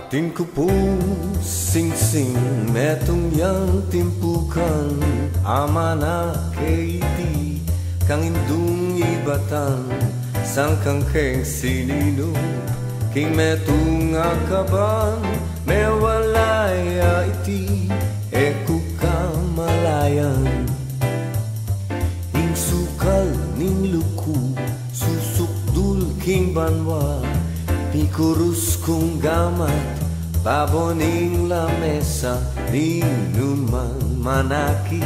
Atinku pusing-sing metong yang timpukan amana keiti kang indung ibatan sangkang keng sinino king metung akaban mewalaya iti eku kamalayan ing sukal ning luku susuk dul king banwa pikurus kung gamat paboning lamesa ninuman manakit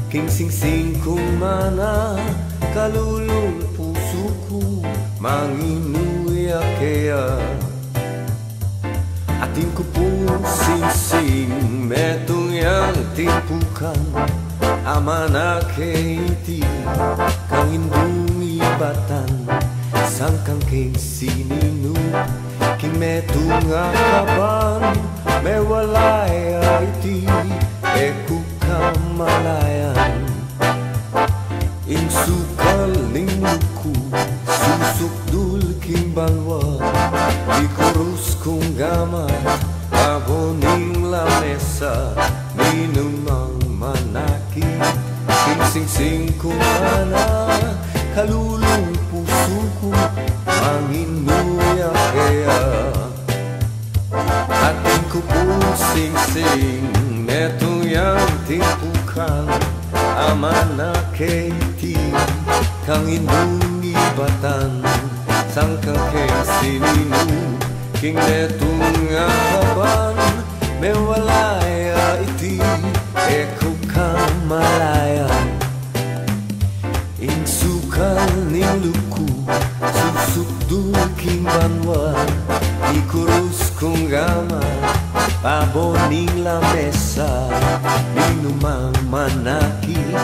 king sing kung mana kalulong pusuku manginuya kaya ating ko pusing metong yang timpukan amana keiti kang indung ibatan sangkang king sininu king metung akaban mewalaya iti eku kamalayan ing sukal ning luku susuk dul king balwa dikurus kung gamat aboning lamesa minumang manakit king sing kung mana kalulong pusuku manginuya kaya ating ko pusing-sing netong yang timpukan amana keiti kang indung ibatan sangkang keng sininu king netong akaban mewalaya iti eku kamalayan ing sukal ning luku susuk dul king banwa ikurus kung gama paboning lamesa minumang manakit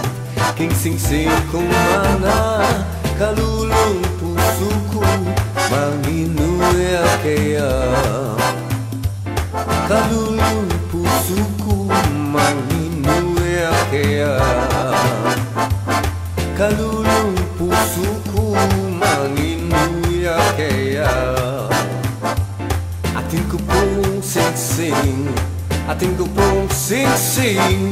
king sing kung mana kalulong pusuku manginuya kaya kalulong pusuku manginuya kaya kalulong pusuku manginuya kaya ating ko pong sing-sing ating ko pong sing-sing